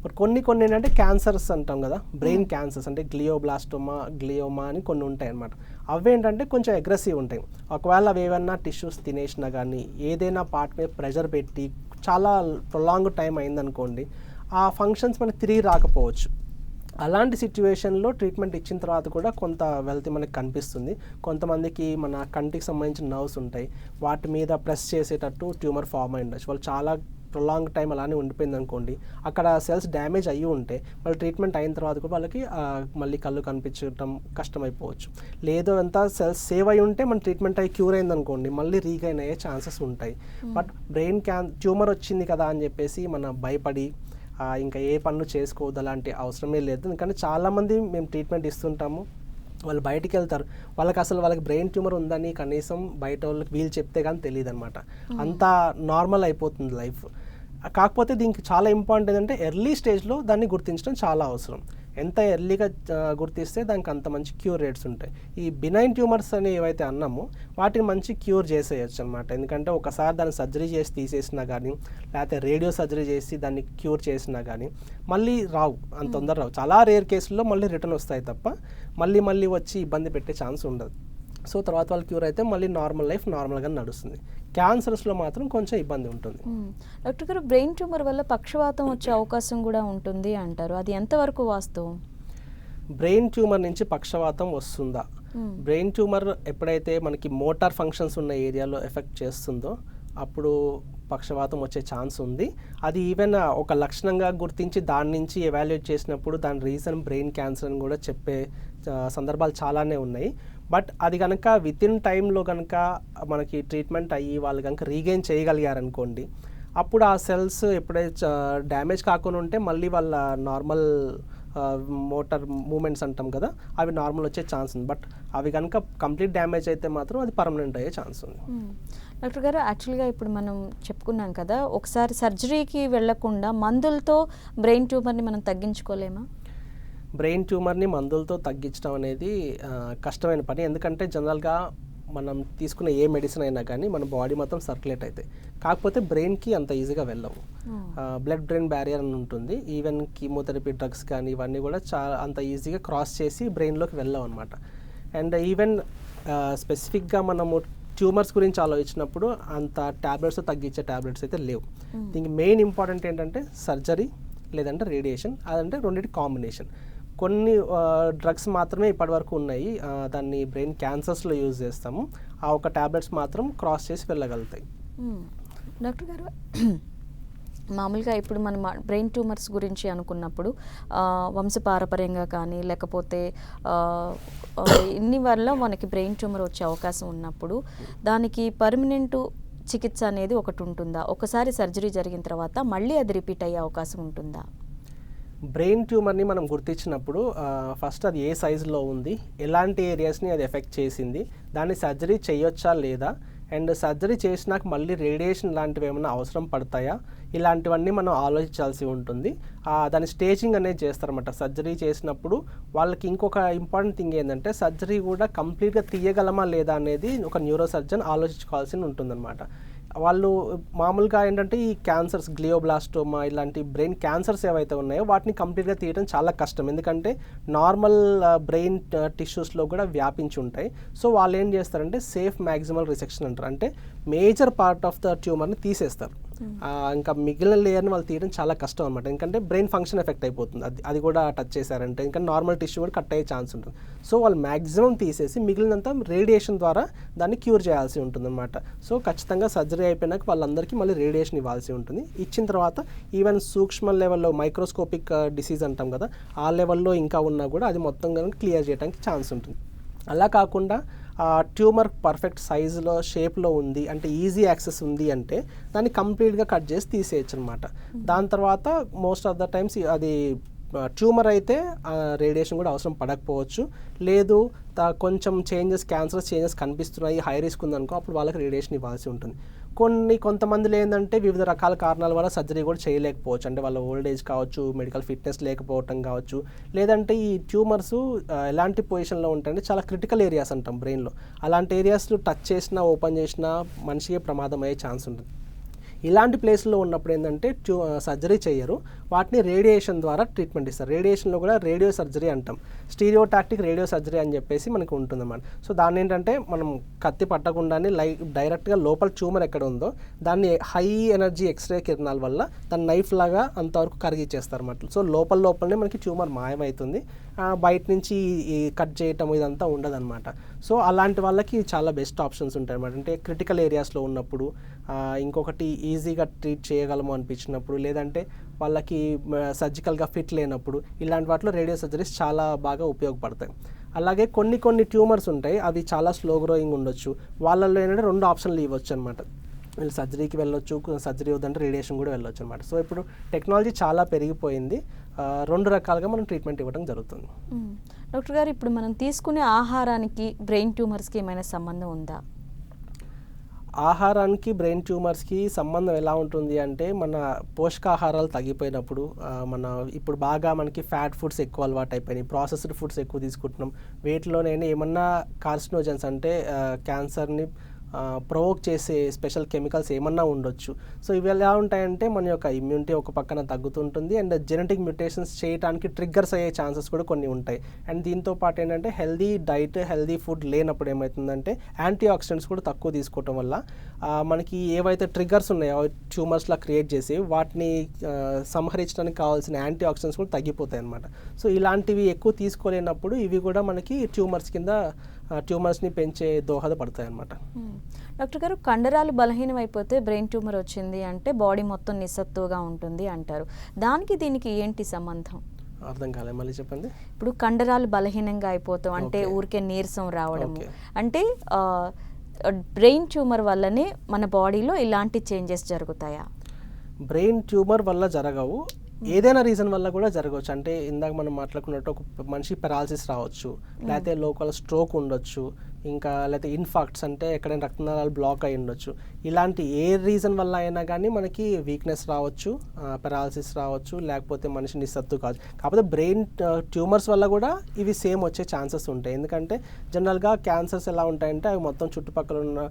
బట్ కొన్ని ఏంటంటే క్యాన్సర్స్ అంటాం కదా, బ్రెయిన్ క్యాన్సర్స్ అంటే గ్లియోబ్లాస్టోమా, గ్లియోమా అని కొన్ని ఉంటాయి అన్నమాట. అవి ఏంటంటే కొంచెం అగ్రెసివ్ ఉంటాయి. ఒకవేళ అవి ఏమన్నా టిష్యూస్ తినేసినా కానీ, ఏదైనా పార్ట్ మీద ప్రెషర్ పెట్టి చాలా ప్రొలాంగ్ టైం అయిందనుకోండి, ఆ ఫంక్షన్స్ మనకి తిరిగి రాకపోవచ్చు. అలాంటి సిచ్యువేషన్లో ట్రీట్మెంట్ ఇచ్చిన తర్వాత కూడా కొంత వెల్తీ మనకి కనిపిస్తుంది. కొంతమందికి మన కంటికి సంబంధించిన నర్వ్స్ ఉంటాయి, వాటి మీద ప్రెస్ చేసేటట్టు ట్యూమర్ ఫామ్ అయి ఉండొచ్చు. వాళ్ళు చాలా ప్రొలాంగ్ టైం అలానే ఉండిపోయింది అనుకోండి, అక్కడ సెల్స్ డ్యామేజ్ అయ్యి ఉంటే వాళ్ళు ట్రీట్మెంట్ అయిన తర్వాత కూడా వాళ్ళకి మళ్ళీ కళ్ళు కనిపించడం కష్టమైపోవచ్చు. లేదు అంతా సెల్స్ సేవ్ అయి ఉంటే మన ట్రీట్మెంట్ అయ్యి క్యూర్ అయింది అనుకోండి, మళ్ళీ రీగైన్ అయ్యే ఛాన్సెస్ ఉంటాయి. బట్ బ్రెయిన్ ట్యూమర్ వచ్చింది కదా అని చెప్పేసి మనం భయపడి ఇంకా ఏ పనులు చేసుకోవద్దు, అలాంటి అవసరమే లేదు. ఎందుకంటే చాలామంది మేము ట్రీట్మెంట్ ఇస్తుంటాము, వాళ్ళు బయటికి వెళ్తారు, వాళ్ళకి బ్రెయిన్ ట్యూమర్ ఉందని కనీసం బయట వాళ్ళకి వీళ్ళు చెప్తే కానీ తెలియదు అనమాట. అంతా నార్మల్ అయిపోతుంది లైఫ్. కాకపోతే దీనికి చాలా ఇంపార్టెంట్ ఏంటంటే ఎర్లీ స్టేజ్లో దాన్ని గుర్తించడం చాలా అవసరం. ఎంత ఎర్లీగా గుర్తిస్తే దానికి అంత మంచి క్యూర్ రేట్స్ ఉంటాయి. ఈ బినైన్ ట్యూమర్స్ అని ఏవైతే అన్నామో వాటిని మంచి క్యూర్ చేసేయచ్చు అనమాట. ఎందుకంటే ఒకసారి దాన్ని సర్జరీ చేసి తీసేసినా కానీ, లేకపోతే రేడియో సర్జరీ చేసి దాన్ని క్యూర్ చేసినా కానీ మళ్ళీ రావు, అంత తొందర రావు. చాలా రేర్ కేసుల్లో మళ్ళీ రిటర్న్ వస్తాయి తప్ప మళ్ళీ వచ్చి ఇబ్బంది పెట్టే ఛాన్స్ ఉండదు. సో తర్వాత వాళ్ళు క్యూర్ అయితే మళ్ళీ నార్మల్ లైఫ్ నార్మల్గా నడుస్తుంది. క్యాన్సర్స్లో మాత్రం కొంచెం ఇబ్బంది ఉంటుంది. డాక్టర్ గారు, బ్రెయిన్ ట్యూమర్ వల్ల పక్షవాతం వచ్చే అవకాశం కూడా ఉంటుంది అంటారు, అది ఎంతవరకు వాస్తవం? బ్రెయిన్ ట్యూమర్ నుంచి పక్షవాతం వస్తుందా? బ్రెయిన్ ట్యూమర్ ఎప్పుడైతే మనకి మోటార్ ఫంక్షన్స్ ఉన్న ఏరియాలో ఎఫెక్ట్ చేస్తుందో అప్పుడు పక్షవాతం వచ్చే ఛాన్స్ ఉంది. అది ఈవెన్ ఒక లక్షణంగా గుర్తించి దాని నుంచి ఎవాల్యుయేట్ చేసినప్పుడు దాని రీజన్ బ్రెయిన్ క్యాన్సర్ అని కూడా చెప్పే సందర్భాలు చాలానే ఉన్నాయి. బట్ అది కనుక విత్ ఇన్ టైంలో కనుక మనకి ట్రీట్మెంట్ అయ్యి వాళ్ళు కనుక రీగెయిన్ చేయగలిగారనుకోండి, అప్పుడు ఆ సెల్స్ ఎప్పుడైతే డ్యామేజ్ కాకుండా ఉంటే మళ్ళీ వాళ్ళ నార్మల్ మోటార్ మూమెంట్స్ అంటాం కదా, అవి నార్మల్ వచ్చే ఛాన్స్ ఉంది. బట్ అవి కనుక కంప్లీట్ డ్యామేజ్ అయితే మాత్రం అది పర్మనెంట్ అయ్యే ఛాన్స్ ఉంది. డాక్టర్ గారు, యాక్చువల్గా ఇప్పుడు మనం చెప్పుకున్నాం కదా, ఒకసారి సర్జరీకి వెళ్లకుండా మందులతో బ్రెయిన్ ట్యూమర్ని మనం తగ్గించుకోలేమా? బ్రెయిన్ ట్యూమర్ని మందులతో తగ్గించడం అనేది కష్టమైన పని. ఎందుకంటే జనరల్గా మనం తీసుకునే ఏ మెడిసిన్ అయినా కానీ మన బాడీ మొత్తం సర్క్యులేట్ అవుతాయి. కాకపోతే బ్రెయిన్కి అంత ఈజీగా వెళ్ళవు. బ్లడ్ బ్రెయిన్ బ్యారియర్ అని ఉంటుంది. ఈవెన్ కీమోథెరపీ డ్రగ్స్ కానీ ఇవన్నీ కూడా చాలా అంత ఈజీగా క్రాస్ చేసి బ్రెయిన్లోకి వెళ్ళవు అనమాట. అండ్ ఈవెన్ స్పెసిఫిక్గా మనము ట్యూమర్స్ గురించి ఆలోచించినప్పుడు అంత ట్యాబ్లెట్స్ తగ్గించే ట్యాబ్లెట్స్ అయితే లేవు. దీనికి మెయిన్ ఇంపార్టెంట్ ఏంటంటే సర్జరీ లేదంటే రేడియేషన్, అదంటే రెండింటి కాంబినేషన్. కొన్ని డ్రగ్స్ మాత్రమే ఇప్పటివరకు ఉన్నాయి, దాన్ని బ్రెయిన్ క్యాన్సర్స్లో యూజ్ చేస్తాము. ఆ ఒక ట్యాబ్లెట్స్ మాత్రం క్రాస్ చేసి వెళ్ళగలుగుతాయి. డాక్టర్ గారు, మామూలుగా ఇప్పుడు మనం బ్రెయిన్ ట్యూమర్స్ గురించి అనుకున్నప్పుడు వంశపారపర్యంగా కానీ లేకపోతే ఇన్ని వల్ల మనకి బ్రెయిన్ ట్యూమర్ వచ్చే అవకాశం ఉన్నప్పుడు దానికి పర్మనెంట్ చికిత్స అనేది ఒకటి ఉంటుందా? ఒకసారి సర్జరీ జరిగిన తర్వాత మళ్ళీ అది రిపీట్ అయ్యే అవకాశం ఉంటుందా? బ్రెయిన్ ట్యూమర్ని మనం గుర్తించినప్పుడు ఫస్ట్ అది ఏ సైజులో ఉంది, ఎలాంటి ఏరియాస్ని అది ఎఫెక్ట్ చేసింది, దాన్ని సర్జరీ చేయొచ్చా లేదా, అండ్ సర్జరీ చేసినాక మళ్ళీ రేడియేషన్ లాంటివి ఏమైనా అవసరం పడతాయా, ఇలాంటివన్నీ మనం ఆలోచించాల్సి ఉంటుంది. దాని స్టేజింగ్ అనేది చేస్తారన్నమాట. సర్జరీ చేసినప్పుడు వాళ్ళకి ఇంకొక ఇంపార్టెంట్ థింగ్ ఏంటంటే సర్జరీ కూడా కంప్లీట్గా తీయగలమా లేదా అనేది ఒక న్యూరో సర్జన్ ఆలోచించుకోవాల్సి ఉంటుందన్నమాట. వాళ్ళు మామూలుగా ఏంటంటే ఈ క్యాన్సర్స్ గ్లియోబ్లాస్టోమా ఇలాంటి బ్రెయిన్ క్యాన్సర్స్ ఏవైతే ఉన్నాయో వాటిని కంప్లీట్గా తీయడం చాలా కష్టం. ఎందుకంటే నార్మల్ బ్రెయిన్ టిష్యూస్లో కూడా వ్యాపించి ఉంటాయి. సో వాళ్ళు ఏం చేస్తారంటే సేఫ్ మ్యాక్సిమల్ రిసెక్షన్ అంటారు. అంటే మేజర్ పార్ట్ ఆఫ్ ద ట్యూమర్ని తీసేస్తారు. ఇంకా మిగిలిన లేయర్ని వాళ్ళు తీయడం చాలా కష్టం అనమాట. ఎందుకంటే బ్రెయిన్ ఫంక్షన్ ఎఫెక్ట్ అయిపోతుంది. అది కూడా టచ్ చేశారంటే ఇంకా నార్మల్ టిష్యూ కూడా కట్ అయ్యే ఛాన్స్ ఉంటుంది. సో వాళ్ళు మ్యాక్సిమం తీసేసి మిగిలినంతా రేడియేషన్ ద్వారా దాన్ని క్యూర్ చేయాల్సి ఉంటుంది అనమాట. సో ఖచ్చితంగా సర్జరీ అయిపోయినాక వాళ్ళందరికీ మళ్ళీ రేడియేషన్ ఇవ్వాల్సి ఉంటుంది. ఇచ్చిన తర్వాత ఈవెన్ సూక్ష్మ లెవెల్లో మైక్రోస్కోపిక్ డిసీజ్ అంటాం కదా, ఆ లెవెల్లో ఇంకా ఉన్నా కూడా అది మొత్తం కనుక క్లియర్ చేయడానికి ఛాన్స్ ఉంటుంది. అలా కాకుండా ట్యూమర్ పర్ఫెక్ట్ సైజులో షేప్లో ఉంది అంటే ఈజీ యాక్సెస్ ఉంది అంటే దాన్ని కంప్లీట్గా కట్ చేసి తీసేయచ్చు అనమాట. దాని తర్వాత మోస్ట్ ఆఫ్ ద టైమ్స్ అది ట్యూమర్ అయితే రేడియేషన్ కూడా అవసరం పడకపోవచ్చు. లేదు కొంచెం క్యాన్సర్ చేంజెస్ కనిపిస్తున్నాయి, హై రిస్క్ ఉందనుకో అప్పుడు వాళ్ళకి రేడియేషన్ ఇవ్వాల్సి ఉంటుంది. కొంతమందిలో ఏంటంటే వివిధ రకాల కారణాల వల్ల సర్జరీ కూడా చేయలేకపోవచ్చు. అంటే వాళ్ళ ఓల్డ్ ఏజ్ కావచ్చు, మెడికల్ ఫిట్నెస్ లేకపోవటం కావచ్చు, లేదంటే ఈ ట్యూమర్స్ ఎలాంటి పొజిషన్లో ఉంటాయంటే చాలా క్రిటికల్ ఏరియాస్ అంటాం బ్రెయిన్లో. అలాంటి ఏరియాస్లో టచ్ చేసినా ఓపెన్ చేసినా మనిషికి ప్రమాదం అయ్యే ఛాన్స్ ఉంటుంది. ఇలాంటి ప్లేస్లో ఉన్నప్పుడు ఏంటంటే సర్జరీ చేయరు, వాటిని రేడియేషన్ ద్వారా ట్రీట్మెంట్ ఇస్తారు. రేడియేషన్లో కూడా రేడియో సర్జరీ అంటాం, స్టీరియోటాక్టిక్ రేడియో సర్జరీ అని చెప్పేసి మనకు ఉంటుందన్నమాట. సో దాన్ని ఏంటంటే మనం కత్తి పట్టకుండానే డైరెక్ట్గా లోపల ట్యూమర్ ఎక్కడ ఉందో దాన్ని హై ఎనర్జీ ఎక్స్రే కిరణాల వల్ల దాన్ని నైఫ్ లాగా అంతవరకు కరిగిచ్చేస్తారు అన్నమాట. సో లోపలనే మనకి ట్యూమర్ మాయమవుతుంది, బయట నుంచి ఈ కట్ చేయటం ఇదంతా ఉండదన్నమాట. సో అలాంటి వాళ్ళకి చాలా బెస్ట్ ఆప్షన్స్ ఉంటాయి అన్నమాట. అంటే క్రిటికల్ ఏరియాస్లో ఉన్నప్పుడు, ఇంకొకటి ఈజీగా ట్రీట్ చేయగలము అనిపించినప్పుడు, లేదంటే వాళ్ళకి సర్జికల్గా ఫిట్ లేనప్పుడు, ఇలాంటి వాటిలో రేడియో సర్జరీస్ చాలా బాగా ఉపయోగపడతాయి. అలాగే కొన్ని ట్యూమర్స్ ఉంటాయి, అవి చాలా స్లో గ్రోయింగ్ ఉండొచ్చు. వాళ్ళల్లో ఏంటంటే 2 ఆప్షన్లు ఇవ్వచ్చు అనమాట. వీళ్ళు సర్జరీకి వెళ్ళొచ్చు, సర్జరీ వద్దంటే రేడియేషన్ కూడా వెళ్ళొచ్చు అనమాట. సో ఇప్పుడు టెక్నాలజీ చాలా పెరిగిపోయింది, 2 రకాలుగా మనం ట్రీట్మెంట్ ఇవ్వడం జరుగుతుంది. డాక్టర్ గారు, ఇప్పుడు మనం తీసుకునే ఆహారానికి బ్రెయిన్ ట్యూమర్స్కి ఏమైనా సంబంధం ఉందా? ఆహారానికి బ్రెయిన్ ట్యూమర్స్కి సంబంధం ఎలా ఉంటుంది అంటే, మన పోషకాహారాలు తగ్గిపోయినప్పుడు, ఇప్పుడు బాగా మనకి ఫ్యాట్ ఫుడ్స్ ఎక్కువ అలవాటు అయిపోయినాయి, ప్రాసెస్డ్ ఫుడ్స్ ఎక్కువ తీసుకుంటున్నాం, వీటిలోనైనా ఏమన్నా కార్సినోజన్స్ అంటే క్యాన్సర్ని ప్రొవోక్ చేసే స్పెషల్ కెమికల్స్ ఏమన్నా ఉండొచ్చు. సో ఇవి ఎలా ఉంటాయంటే మన యొక్క ఇమ్యూనిటీ ఒక పక్కన తగ్గుతుంటుంది, అండ్ జెనెటిక్ మ్యూటేషన్స్ చేయడానికి ట్రిగ్గర్స్ అయ్యే ఛాన్సెస్ కూడా కొన్ని ఉంటాయి. అండ్ దీంతో పాటు ఏంటంటే హెల్దీ డైట్, హెల్దీ ఫుడ్ లేనప్పుడు ఏమవుతుందంటే యాంటీ ఆక్సిడెంట్స్ కూడా తక్కువ తీసుకోవటం వల్ల మనకి ఏవైతే ట్రిగ్గర్స్ ఉన్నాయో ట్యూమర్స్లా క్రియేట్ చేసి వాటిని సంహరించడానికి కావాల్సిన యాంటీ ఆక్సిడెంట్స్ కూడా తగ్గిపోతాయి అన్నమాట. సో ఇలాంటివి ఎక్కువ తీసుకోలేనప్పుడు ఇవి కూడా మనకి ట్యూమర్స్ని పెంచే దోహదపడతాయి అన్నమాట. డాక్టర్ గారు, కండరాలు బలహీనం అయిపోతే బ్రెయిన్ ట్యూమర్ వచ్చింది అంటే బాడీ మొత్తం నిస్సత్తుగా ఉంటుంది అంటారు, దానికి దీనికి ఏంటి సంబంధం? అర్థం కాలేదు, మళ్ళీ చెప్పండి. ఇప్పుడు కండరాలు బలహీనంగా అయిపోతాం అంటే ఊరికే నీరసం రావడము, అంటే బ్రెయిన్ ట్యూమర్ వల్లనే మన బాడీలో ఇలాంటి చేంజెస్ జరుగుతాయా? బ్రెయిన్ ట్యూమర్ వల్ల జరగవు, ఏదైనా రీజన్ వల్ల కూడా జరగవచ్చు. అంటే ఇందాక మనం మాట్లాడుకున్నట్టు ఒక మనిషి పెరాలసిస్ రావచ్చు, లేకపోతే లోకల్ స్ట్రోక్ ఉండొచ్చు, ఇంకా లేకపోతే ఇన్ఫాక్ట్స్ అంటే ఎక్కడైనా రక్తనాళాలు బ్లాక్ అయి ఉండొచ్చు. ఇలాంటి ఏ రీజన్ వల్ల అయినా కానీ మనకి వీక్నెస్ రావచ్చు, పెరాలసిస్ రావచ్చు, లేకపోతే మనిషి నిస్సత్తు కావచ్చు. కాకపోతే బ్రెయిన్ ట్యూమర్స్ వల్ల కూడా ఇవి సేమ్ వచ్చే ఛాన్సెస్ ఉంటాయి. ఎందుకంటే జనరల్గా క్యాన్సర్స్ ఎలా ఉంటాయంటే అవి మొత్తం చుట్టుపక్కల ఉన్న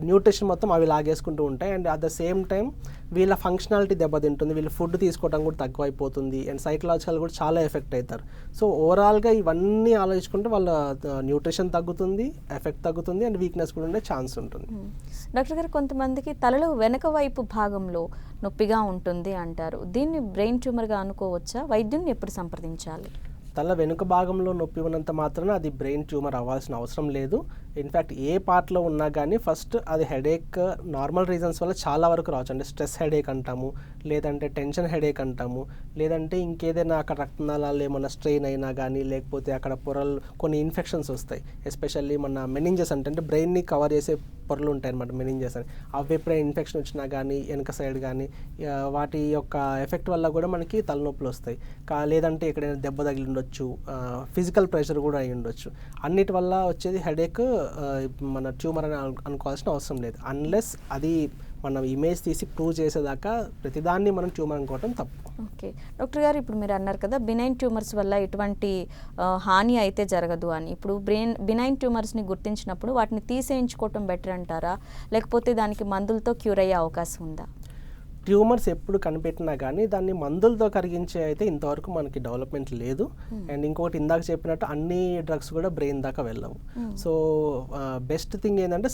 న్యూట్రిషన్ మొత్తం అవి లాగేసుకుంటూ ఉంటాయి, and at the same time వీళ్ళ ఫంక్షనాలిటీ దెబ్బతింటుంది, వీళ్ళు ఫుడ్ తీసుకోవడం కూడా తక్కువైపోతుంది, అండ్ సైకలాజికల్ కూడా చాలా ఎఫెక్ట్ అవుతారు. సో ఓవరాల్గా ఇవన్నీ ఆలోచించుకుంటే వాళ్ళ న్యూట్రిషన్ తగ్గుతుంది, ఎఫెక్ట్ తగ్గుతుంది, అండ్ వీక్నెస్ కూడా ఉండే ఛాన్స్ ఉంటుంది. డాక్టర్ గారు, కొంతమందికి తలలో వెనక వైపు భాగంలో నొప్పిగా ఉంటుంది అంటారు, దీన్ని బ్రెయిన్ ట్యూమర్గా అనుకోవచ్చా? వైద్యుని ఎప్పుడు సంప్రదించాలి? తల వెనుక భాగంలో నొప్పి ఉన్నంత మాత్రాన అది బ్రెయిన్ ట్యూమర్ అవ్వాల్సిన అవసరం లేదు. ఇన్ఫ్యాక్ట్ ఏ పార్ట్లో ఉన్నా కానీ ఫస్ట్ అది హెడేక్ నార్మల్ రీజన్స్ వల్ల చాలా వరకు రావచ్చు. అంటే స్ట్రెస్ హెడేక్ అంటాము, లేదంటే టెన్షన్ హెడేక్ అంటాము, లేదంటే ఇంకేదైనా అక్కడ రక్తనాళాలు ఏమైనా స్ట్రెయిన్ అయినా కానీ, లేకపోతే అక్కడ పొరలు కొన్ని ఇన్ఫెక్షన్స్ వస్తాయి. ఎస్పెషల్లీ మన మెనింజెస్ అంటే బ్రెయిన్ని కవర్ చేసే పొరలు ఉంటాయి అన్నమాట, మెనింజెస్ అని. అవి ఎప్పుడైనా ఇన్ఫెక్షన్ వచ్చినా కానీ వెనక సైడ్ కానీ వాటి యొక్క ఎఫెక్ట్ వల్ల కూడా మనకి తలనొప్పులు వస్తాయి. లేదంటే ఎక్కడైనా దెబ్బ తగిలి ఉండొచ్చు, ఫిజికల్ ప్రెషర్ కూడా అయి ఉండొచ్చు. అన్నిటి వల్ల వచ్చేది హెడేక్ మన ట్యూమర్ అని అనుకోవాల్సిన అవసరం లేదు, అన్లెస్ అది మనం ఇమేజ్ తీసి ప్రూవ్ చేసేదాకా ప్రతిదాన్ని మనం ట్యూమర్ అనుకోవటం తప్పు. ఓకే డాక్టర్ గారు, ఇప్పుడు మీరు అన్నారు కదా బినైన్ ట్యూమర్స్ వల్ల ఎటువంటి హాని అయితే జరగదు అని. ఇప్పుడు బినైన్ ట్యూమర్స్ని గుర్తించినప్పుడు వాటిని తీసేయించుకోవటం బెటర్ అంటారా, లేకపోతే దానికి మందులతో క్యూర్ అయ్యే అవకాశం ఉందా? ట్యూమర్స్ ఎప్పుడు కనిపెట్టినా కానీ దాన్ని మందులతో కరిగించే అయితే ఇంతవరకు మనకి డెవలప్మెంట్ లేదు. అండ్ ఇంకొకటి ఇందాక చెప్పినట్టు అన్ని డ్రగ్స్ కూడా బ్రెయిన్ దాకా వెళ్ళవు. సో బెస్ట్ థింగ్ ఏంటంటే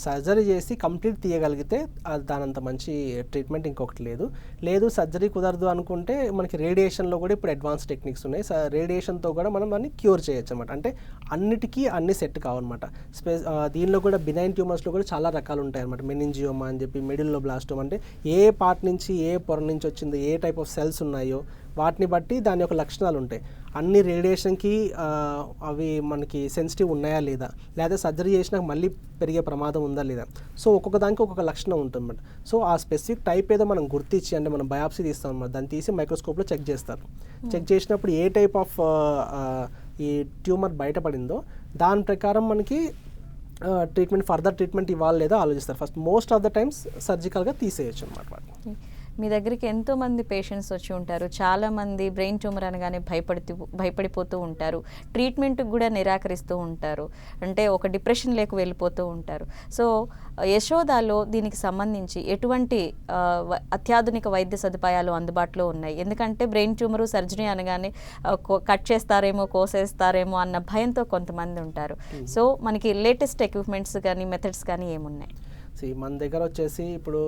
సర్జరీ చేసి కంప్లీట్ తీయగలిగితే దానంత మంచి ట్రీట్మెంట్ ఇంకొకటి లేదు. సర్జరీ కుదరదు అనుకుంటే మనకి రేడియేషన్లో కూడా ఇప్పుడు అడ్వాన్స్ టెక్నిక్స్ ఉన్నాయి. రేడియేషన్తో కూడా మనం దాన్ని క్యూర్ చేయొచ్చు అనమాట. అంటే అన్నిటికీ అన్ని సెట్ కావన్నమాట. దీనిలో కూడా బినైన్ ట్యూమర్స్లో కూడా చాలా రకాలు ఉంటాయి అనమాట. మెనింజియోమా అని చెప్పి, మెడిల్లో బ్లాస్టోమా అంటే ఏ పార్ట్ నుంచి ఏ పొర నుంచి వచ్చిందో, ఏ టైప్ ఆఫ్ సెల్స్ ఉన్నాయో వాటిని బట్టి దాని యొక్క లక్షణాలు ఉంటాయి. అన్ని రేడియేషన్కి అవి మనకి సెన్సిటివ్ ఉన్నాయా లేదా, లేదా సర్జరీ చేసినాక మళ్ళీ పెరిగే ప్రమాదం ఉందా లేదా. సో ఒక్కొక్క దానికి ఒక్కొక్క లక్షణం ఉంటుందన్నమాట. సో ఆ స్పెసిఫిక్ టైప్ ఏదో మనం గుర్తించి, అంటే మనం బయాప్సీ తీస్తాం అన్నమాట, దాన్ని తీసి మైక్రోస్కోప్లో చెక్ చేస్తారు. చెక్ చేసినప్పుడు ఏ టైప్ ఆఫ్ ఈ ట్యూమర్ బయటపడిందో దాని ప్రకారం మనకి ట్రీట్మెంట్, ఫర్దర్ ట్రీట్మెంట్ ఇవ్వాలి లేదా ఆలోచిస్తారు. First most of the times సర్జికల్గా తీసేయచ్చు అనమాట వాటిని. మీ దగ్గరికి ఎంతోమంది పేషెంట్స్ వచ్చి ఉంటారు, చాలామంది బ్రెయిన్ ట్యూమర్ అనగానే భయపడిపోతూ ఉంటారు, ట్రీట్మెంట్కి కూడా నిరాకరిస్తూ ఉంటారు, అంటే ఒక డిప్రెషన్ లేక వెళ్ళిపోతూ ఉంటారు. సో యశోదాలో దీనికి సంబంధించి ఎటువంటి అత్యాధునిక వైద్య సదుపాయాలు అందుబాటులో ఉన్నాయి? ఎందుకంటే బ్రెయిన్ ట్యూమరు సర్జరీ అనగానే కట్ చేస్తారేమో, కోసేస్తారేమో అన్న భయంతో కొంతమంది ఉంటారు. సో మనకి లేటెస్ట్ ఎక్విప్మెంట్స్ కానీ మెథడ్స్ కానీ ఏమున్నాయి? మన దగ్గర వచ్చేసి ఇప్పుడు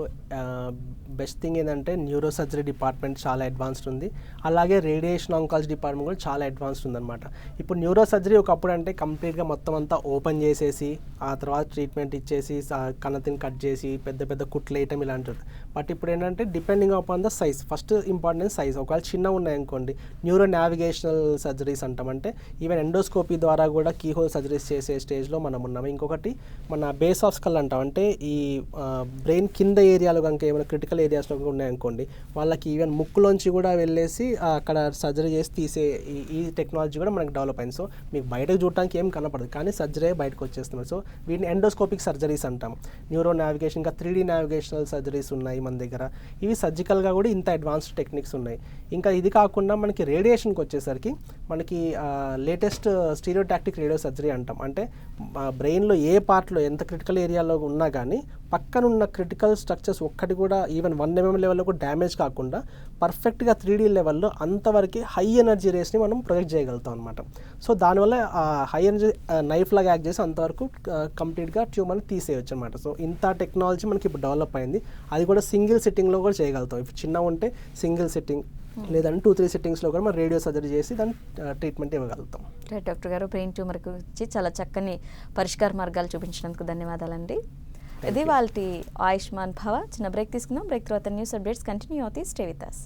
బెస్ట్ థింగ్ ఏంటంటే న్యూరో సర్జరీ డిపార్ట్మెంట్ చాలా అడ్వాన్స్డ్ ఉంది. అలాగే రేడియేషన్ ఆంకాలజీ డిపార్ట్మెంట్ కూడా చాలా అడ్వాన్స్డ్ ఉందన్నమాట. ఇప్పుడు న్యూరో సర్జరీ ఒకప్పుడు అంటే కంప్లీట్గా మొత్తం అంతా ఓపెన్ చేసేసి ఆ తర్వాత ట్రీట్మెంట్ ఇచ్చేసి కన్నతిని కట్ చేసి పెద్ద పెద్ద కుట్లు వేయటం ఇలాంటిది. బట్ ఇప్పుడు ఏంటంటే depending upon the size, first important size. ఒకవేళ చిన్నగా ఉన్నాయనుకోండి న్యూరో నావిగేషనల్ సర్జరీస్ అంటాం, అంటే ఈవెన్ ఎండోస్కోపీ ద్వారా కూడా కీహోల్ సర్జరీస్ చేసే స్టేజ్లో మనం ఉన్నాము. ఇంకొకటి మన బేస్ ఆఫ్ స్కల్ అంటాం, అంటే ఈ బ్రెయిన్ కింద ఏరియాలో కనుక ఏమైనా క్రిటికల్ ఏరియాస్లో ఉన్నాయనుకోండి వాళ్ళకి ఈవెన్ ముక్కులోంచి కూడా వెళ్ళేసి అక్కడ సర్జరీ చేసి తీసే ఈ టెక్నాలజీ కూడా మనకి డెవలప్ అయింది. సో మీకు బయటకు చూడటానికి ఏం కనపడదు, కానీ సర్జరీ బయటకు వచ్చేస్తున్నారు. సో వీటిని ఎండోస్కోపిక్ సర్జరీస్ అంటాం. న్యూరో నావిగేషన్, ఇంకా 3D నావిగేషనల్ సర్జరీస్ ఉన్నాయి మన దగ్గర. ఇవి సర్జికల్గా కూడా ఇంత అడ్వాన్స్డ్ టెక్నిక్స్ ఉన్నాయి. ఇంకా ఇది కాకుండా మనకి రేడియేషన్కి వచ్చేసరికి మనకి లేటెస్ట్ స్టీరియోటాక్టిక్ రేడియో సర్జరీ అంటాం, అంటే బ్రెయిన్లో ఏ పార్ట్లో ఎంత క్రిటికల్ ఏరియాలో ఉన్నా కానీ పక్కనున్న క్రిటికల్ స్ట్రక్చర్స్ ఒక్కటి కూడా ఈవెన్ 1 mm లెవెల్లో కూడా డ్యామేజ్ కాకుండా పర్ఫెక్ట్గా 3D లెవెల్లో అంతవరకు హై ఎనర్జీ రేస్ని మనం ప్రొజెక్ట్ చేయగలుగుతాం అనమాట. సో దానివల్ల హై ఎనర్జీ నైఫ్ లాగా యాక్ట్ చేసి అంతవరకు కంప్లీట్గా ట్యూమర్ని తీసేయచ్చు అనమాట. సో ఇంత టెక్నాలజీ మనకి ఇప్పుడు డెవలప్ అయింది. అది కూడా సింగిల్ సిట్టింగ్లో కూడా చేయగలుగుతాం. ఇప్పుడు చిన్న ఉంటే సింగిల్ సిట్టింగ్, లేదంటే 2-3 సిట్టింగ్స్లో కూడా మనం రేడియో సర్జరీ చేసి దాన్ని ట్రీట్మెంట్ ఇవ్వగలుగుతాం. రైట్ డాక్టర్ గారు, బ్రెయిన్ ట్యూమర్ గురించి చాలా చక్కని పరిష్కార మార్గాలు చూపించినందుకు ధన్యవాదాలండి. ఇది వాళ్ళ ఆయుష్మాన్ భవ. చిన్న బ్రేక్ తీసుకుందాం. బ్రేక్ తర్వాత న్యూస్ అప్డేట్స్ కంటిన్యూ అవుతాయి. Stay with us.